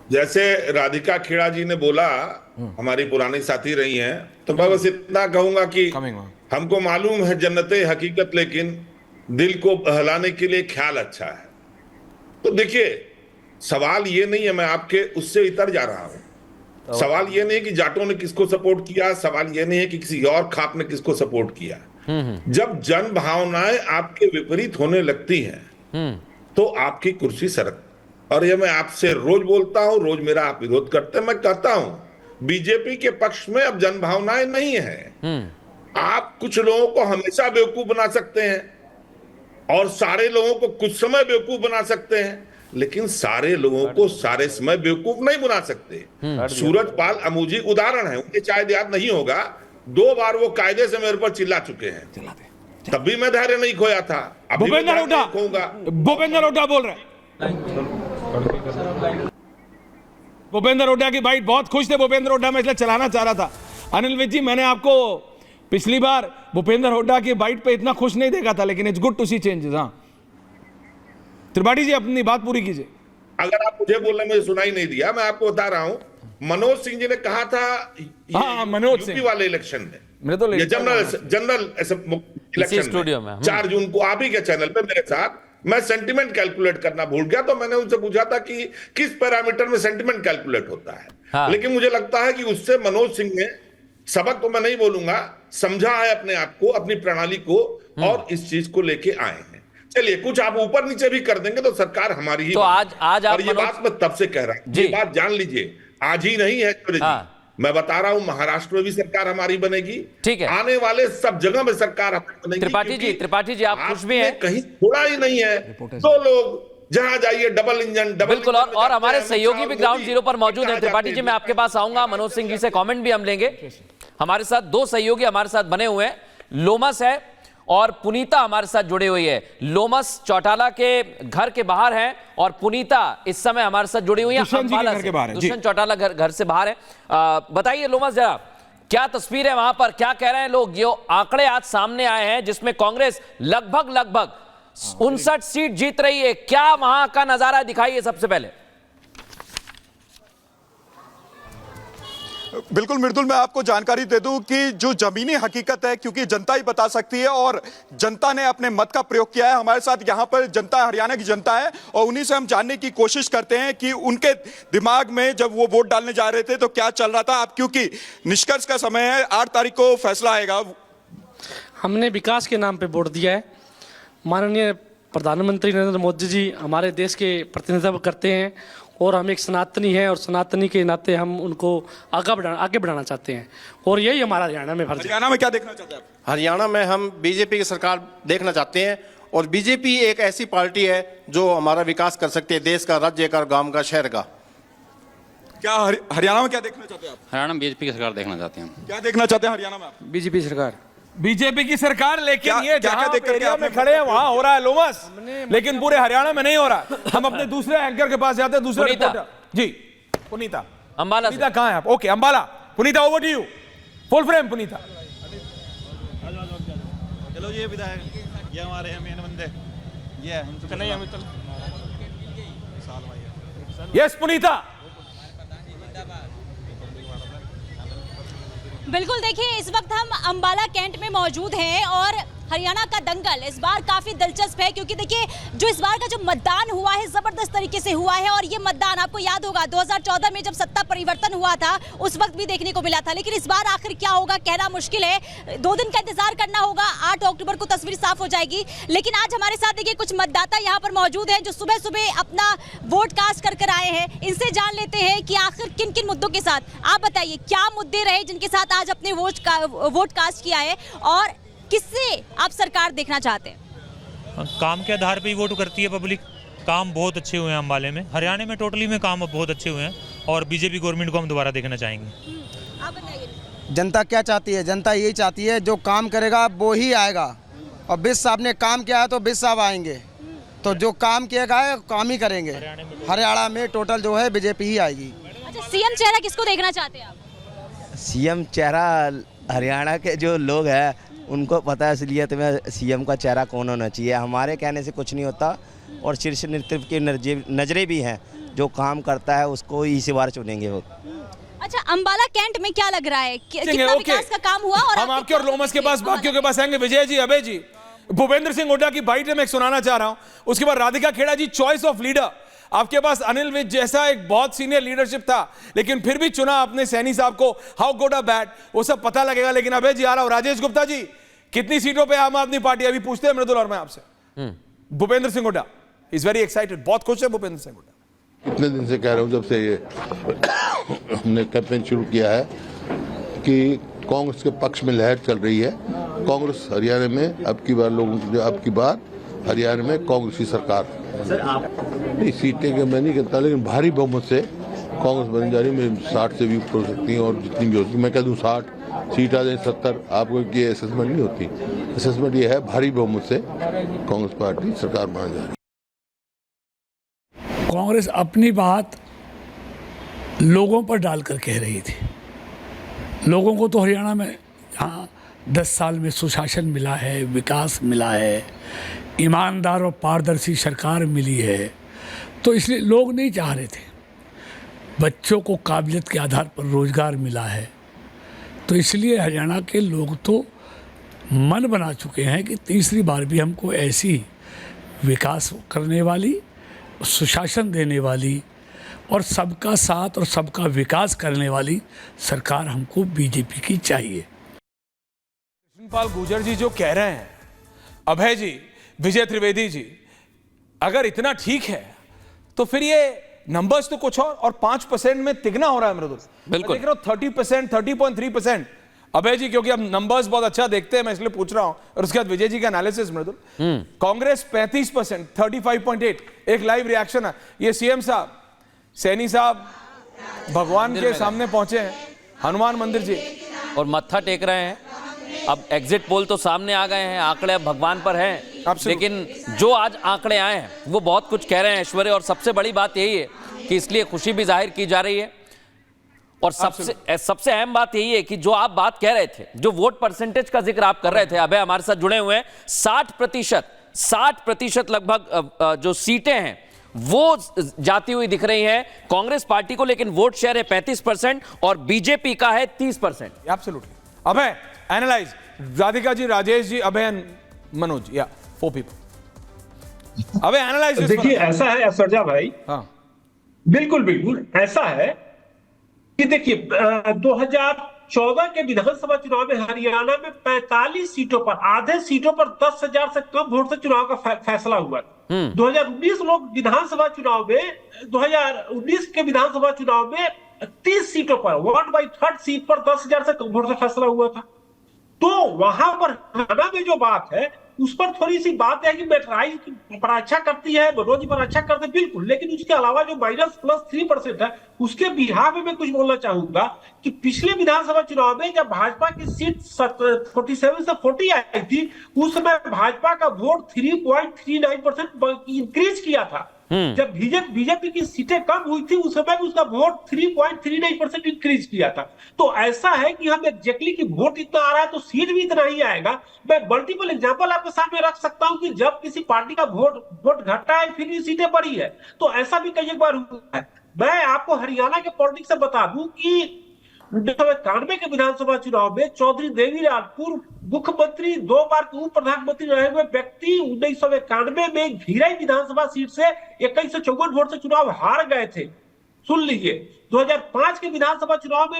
जैसे राधिका खेड़ा जी ने बोला, हमारी पुरानी साथी रही हैं, तो मैं बस इतना कहूंगा कि हमको मालूम है जन्नते हकीकत, लेकिन दिल को बहलाने के लिए ख्याल अच्छा है। तो देखिए, सवाल ये नहीं है, मैं आपके उससे इतर जा रहा हूं। सवाल ये नहीं है कि जाटों ने किसको सपोर्ट किया, सवाल ये नहीं है कि किसी और खाप ने किसको सपोर्ट किया। जब जन भावनाएं आपके विपरीत होने लगती हैं तो आपकी कुर्सी सरक। और ये मैं आपसे रोज बोलता हूं, रोज मेरा आप विरोध करते हैं। मैं कहता हूं बीजेपी के पक्ष में अब जन भावनाएं नहीं है। आप कुछ लोगों को हमेशा बेवकूफ बना सकते हैं और सारे लोगों को कुछ समय बेवकूफ बना सकते हैं, लेकिन सारे लोगों को सारे समय बेवकूफ नहीं बना सकते। सूरजपाल अमूजी उदाहरण है, उनके शायद याद नहीं होगा, 2 बार वो कायदे से मेरे पर चिल्ला चुके हैं, तब भी मैं धैर्य नहीं खोया था। भूपेंद्र हुड्डा, भूपेंद्र हुड्डा बोल रहे हैं। भूपेंद्र हुड्डा की बाइट बहुत खुश थे भूपेंद्र हुड्डा, मैं इसलिए चलाना चाह रहा था। अनिल विज जी, मैंने आपको पिछली बार भूपेंद्र हुड्डा की बाइट पे इतना खुश नहीं देखा था, लेकिन it's good to see changes. हाँ त्रिपाठी जी, अपनी बात पूरी कीजिए। अगर आप मुझे बोलने में सुनाई नहीं दिया, मैं आपको बता रहा हूं, मनोज सिंह जी ने कहा था, हाँ मनोज यूपी वाले इलेक्शन में, मेरे तो जनरल इलेक्शन में 4 जून को आप ही के चैनल पे मेरे साथ, मैं सेंटिमेंट कैलकुलेट करना भूल गया, तो मैंने उनसे पूछा था कि किस पैरामीटर में सेंटिमेंट कैलकुलेट होता है। हाँ। लेकिन मुझे लगता है कि उससे मनोज सिंह ने सबक, तो मैं नहीं बोलूंगा, समझा है अपने आप को, अपनी प्रणाली को, और इस चीज को लेके आए हैं। चलिए, कुछ आप ऊपर नीचे भी कर देंगे तो सरकार हमारी ही। तो आज और ये बात मैं तब से कह रहा हूं, ये बात जान लीजिए, आज ही नहीं है। हाँ। मैं बता रहा हूं, महाराष्ट्र में भी सरकार हमारी बनेगी, ठीक है, आने वाले सब जगह में सरकार हमारी बनेगी। त्रिपाठी जी आप खुश भी हैं, कहीं थोड़ा ही नहीं है। 2 लोग जहां जाइए डबल इंजन, बिल्कुल। और हमारे सहयोगी भी ग्राउंड जीरो पर मौजूद हैं। त्रिपाठी जी, मैं आपके पास आऊंगा, मनोज सिंह जी से कमेंट भी हम लेंगे। हमारे साथ 2 सहयोगी हमारे साथ बने हुए हैं, लोमस है और पुनीता हमारे साथ जुड़ी हुई है। लोमस चौटाला के घर के बाहर है और पुनीता इस समय हमारे साथ जुड़ी हुई है दुष्यंत चौटाला घर से बाहर है। बताइए लोमस, जरा क्या तस्वीर है वहां पर, क्या कह रहे हैं लोग? ये आंकड़े आज सामने आए हैं जिसमें कांग्रेस लगभग 59 सीट जीत रही है, क्या वहां का नजारा दिखाइए सबसे पहले। बिल्कुल मृदुल, मैं आपको जानकारी दे दूं कि जो जमीनी हकीकत है, क्योंकि जनता ही बता सकती है और जनता ने अपने मत का प्रयोग किया है। हमारे साथ यहाँ पर जनता, हरियाणा की जनता है, और उन्हीं से हम जानने की कोशिश करते हैं कि उनके दिमाग में जब वो वोट डालने जा रहे थे तो क्या चल रहा था। अब क्योंकि निष्कर्ष का समय है, 8 तारीख को फैसला आएगा। हमने विकास के नाम पर वोट दिया है। माननीय प्रधानमंत्री नरेंद्र मोदी जी हमारे देश के प्रतिनिधित्व करते हैं और हम एक सनातनी हैं, और सनातनी के नाते हम उनको आगे बढ़ाना चाहते हैं, और यही हमारा हरियाणा में फर्ज है। हरियाणा में क्या देखना चाहते हैं आप? हरियाणा में हम बीजेपी की सरकार देखना चाहते हैं, और बीजेपी एक ऐसी पार्टी है जो हमारा विकास कर सकती है, देश का, राज्य का, गांव का, शहर का। क्या हरियाणा में क्या देखना चाहते हैं आप? हरियाणा में बीजेपी की सरकार देखना चाहते हैं। क्या देखना चाहते हैं हरियाणा में आप? बीजेपी सरकार, बीजेपी की सरकार, लेकिन ये जहां एरिया में आपने खड़े हैं वहां हो रहा है लोमस, लेकिन पूरे हरियाणा में नहीं हो रहा। हम अपने दूसरे एंकर के पास जाते हैं, दूसरे रिपोर्टर जी, पुनीता अंबाला। पुनीता कहां है आप? Okay, Ambala. Punita, over to you, full frame Punita. चलो ये विधायक, ये हमारे हैं मेन बंदे, ये कन्हैया मित्तल। यस पुनीता। बिल्कुल, देखिए इस वक्त हम अंबाला कैंट में मौजूद हैं और हरियाणा का दंगल इस बार काफी दिलचस्प है, क्योंकि देखिए जो इस बार का जो मतदान हुआ है जबरदस्त तरीके से हुआ है। और ये मतदान आपको याद होगा 2014 में जब सत्ता परिवर्तन हुआ था उस वक्त भी देखने को मिला था, लेकिन इस बार आखिर क्या होगा कहना मुश्किल है। 2 दिन का इंतजार करना होगा, 8 अक्टूबर को तस्वीर साफ हो जाएगी। लेकिन आज हमारे साथ देखिए कुछ मतदाता यहाँ पर मौजूद हैं जो सुबह सुबह अपना वोट कास्ट कर आए हैं। इनसे जान लेते हैं कि आखिर किन किन मुद्दों के साथ, आप बताइए क्या मुद्दे रहे जिनके साथ आज अपने वोट कास्ट किया है, और किससे आप सरकार देखना चाहते हैं? काम के आधार पे ही वोट करती है पब्लिक। काम बहुत अच्छे हुए हैं अम्बाले में, हरियाणा में टोटली में काम बहुत अच्छे हुए हैं, और बीजेपी गवर्नमेंट को हम दोबारा देखना चाहेंगे। आप बताइए जनता क्या चाहती है? जनता यही चाहती है जो काम करेगा वो ही आएगा, और बिस साहब ने काम किया है तो बिस साहब आएंगे, तो जो काम किएगा काम ही करेंगे। हरियाणा में टोटल जो है बीजेपी ही आएगी। अच्छा, सीएम चेहरा किसको देखना चाहते हैं आप? सीएम चेहरा हरियाणा के जो लोग हैं उनको पता है, इसलिए तुम्हें सीएम का चेहरा कौन होना चाहिए। हमारे कहने से कुछ नहीं होता, और शीर्ष नेतृत्व की नजरें भी हैं, जो काम करता है उसको ही इसी बार चुनेंगे वो। अच्छा, अंबाला कैंट में क्या लग रहा है कितना ओके। विकास का काम हुआ? और हम आपके और लोमस के पास बाकियों के पास आएंगे। विजय जी, अभय जी, भूपेंद्र सिंह हुड्डा की बाइट में सुनाना चाह रहा हूं, उसके बाद राधिका खेड़ा जी, चॉइस ऑफ लीडर। आपके पास अनिल विज जैसा एक बहुत सीनियर लीडरशिप था, लेकिन फिर भी चुना आपने सैनी साहब को। हाउ गुड और बैड वो सब पता लगेगा, लेकिन अभय जी आ रहा हूं। राजेश गुप्ता जी, कितनी सीटों पे आम आदमी पार्टी अभी पूछते हैं मृदुल और मैं आपसे। Bhupendra Singh Hooda is very excited, बहुत खुश है भूपेंद्र सिंह हुड्डा। इतने दिन से कह रहा हूं, जब से ये हमने कैंपेन शुरू किया है कि कांग्रेस के पक्ष में लहर चल रही है। कांग्रेस हरियाणा में अब की बार हरियाणा में कांग्रेस की सरकार। इस सीटें के मैं नहीं कहता, लेकिन भारी बहुमत से कांग्रेस बन जा रही है। 60 से भी ऊपर हो सकती है, और जितनी भी होती, मैं कह दूं 60 सीट आ जाए 70। आपको ये असेसमेंट नहीं होती, असेसमेंट ये है भारी बहुमत से कांग्रेस पार्टी सरकार बना जा रही है। कांग्रेस अपनी बात लोगों पर डालकर कह रही थी। लोगों को तो हरियाणा में हाँ 10 साल में सुशासन मिला है, विकास मिला है, ईमानदार और पारदर्शी सरकार मिली है, तो इसलिए लोग नहीं चाह रहे थे। बच्चों को काबिलियत के आधार पर रोजगार मिला है, तो इसलिए हरियाणा के लोग तो मन बना चुके हैं कि तीसरी बार भी हमको ऐसी विकास करने वाली, सुशासन देने वाली और सबका साथ और सबका विकास करने वाली सरकार हमको बीजेपी की चाहिए। कृष्णपाल गुर्जर जी जो कह रहे हैं, अभय जी, विजय त्रिवेदी जी, अगर इतना ठीक है तो फिर ये नंबर्स तो कुछ और 5% में तिगना हो रहा है मृदुल। बिल्कुल देख रहा हूं 30%, 30.3%। अभय जी, क्योंकि अब नंबर्स बहुत अच्छा देखते हैं, मैं इसलिए पूछ रहा हूं, और उसके बाद विजय जी का एनालिसिस मृदुल। कांग्रेस 35%, 35.8। एक लाइव रिएक्शन है, ये सीएम साहब, सैनी साहब भगवान के सामने पहुंचे हैं, हनुमान मंदिर जी, और मत्था टेक रहे हैं। अब एग्जिट पोल तो सामने आ गए हैं, आंकड़े अब भगवान पर हैं, लेकिन जो आज आंकड़े आए हैं वो बहुत कुछ कह रहे हैं ऐश्वर्य। और सबसे बड़ी बात यही है कि इसलिए खुशी भी जाहिर की जा रही है, और सबसे अहम बात यही है कि जो आप बात कह रहे थे, जो वोट परसेंटेज का जिक्र आप कर रहे थे, अभय हमारे साथ जुड़े हुए हैं, 60% लगभग जो सीटें हैं वो जाती हुई दिख रही हैं कांग्रेस पार्टी को, लेकिन वोट शेयर है 35% और बीजेपी का है 30%। एब्सोल्युटली। अभय एनालाइज, राधिका जी, राजेश जी, अभय, मनोज, या 4 पीपल। अभय एनालाइज। देखिए ऐसा है ऐश्वर्या भाई, हाँ बिल्कुल बिल्कुल ऐसा है कि देखिए 2014 के विधानसभा चुनाव में हरियाणा में 45 सीटों पर, आधे सीटों पर 10,000 से कम वोट से चुनाव का फैसला हुआ। 2019 लोग विधानसभा चुनाव में 2019 के विधानसभा चुनाव में 30 सीटों पर 1/3 सीट पर 10,000 से कम वोट से फैसला हुआ था। तो वहां पर हरियाणा में जो बात है उस पर थोड़ी सी बात है कि मेट्राइज पर अच्छा करती है, मनोज पर अच्छा करते, बिल्कुल, लेकिन उसके अलावा जो -+3% है उसके बिहार में कुछ बोलना चाहूंगा कि पिछले विधानसभा चुनाव में जब भाजपा की सीट 47 से 40 आई थी, उस समय भाजपा का वोट 3.39% इंक्रीज किया था। जब बीजेपी की सीटें कम हुई थी उस समय उसका वोट 3.39% इंक्रीज किया था। तो ऐसा है कि हम एग्जैक्टली कि वोट इतना आ रहा है तो सीट भी इतना ही आएगा। मैं मल्टीपल एग्जांपल आपके सामने रख सकता हूं कि जब किसी पार्टी का वोट घटा है फिर भी सीटें बढ़ी है, तो ऐसा भी कई बार हुआ है। मैं आपको हरियाणा के पॉलिटिक्स से बता दूं कि 1991 के विधानसभा चुनाव में चौधरी देवीलाल, पूर्व मुख्यमंत्री, 2 बार उप प्रधानमंत्री रहे हुए व्यक्ति, 1991 में घिराई विधानसभा सीट से 2154 वोट से चुनाव हार गए थे। सुन लीजिए, 2005 के विधानसभा चुनाव में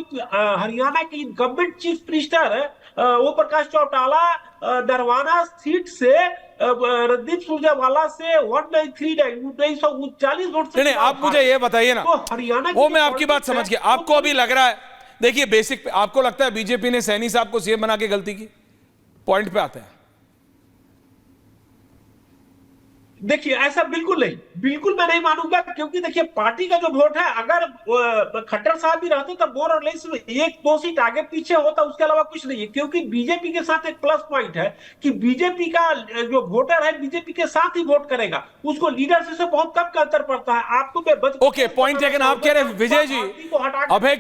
हरियाणा के incumbent chief minister Om Prakash Chautala Narwana seat से रणदीप सुरजेवाला से 1939 वोट से। नहीं, आप मुझे ये बताइए ना, तो हरियाणा वो मैं आपकी बात समझ गया। आपको अभी लग रहा है, देखिए बेसिक, आपको लगता है बीजेपी ने सैनी साहब को सीएम बना के गलती की? पॉइंट पे आते हैं। देखिए ऐसा बिल्कुल नहीं, बिल्कुल मैं नहीं मानूंगा, क्योंकि देखिए पार्टी का जो वोट है, अगर खट्टर साहब भी रहते तो मोर और लेस 1-2 सीट आगे पीछे होता, उसके अलावा कुछ नहीं है। क्योंकि बीजेपी के साथ एक प्लस पॉइंट है कि बीजेपी का जो वोटर है बीजेपी के साथ ही वोट करेगा, उसको लीडरशिप से बहुत कम का अंतर पड़ता है। आपको मैं ओके, पॉइंट टेकन। आप कह रहे हैं विजय जी, अभय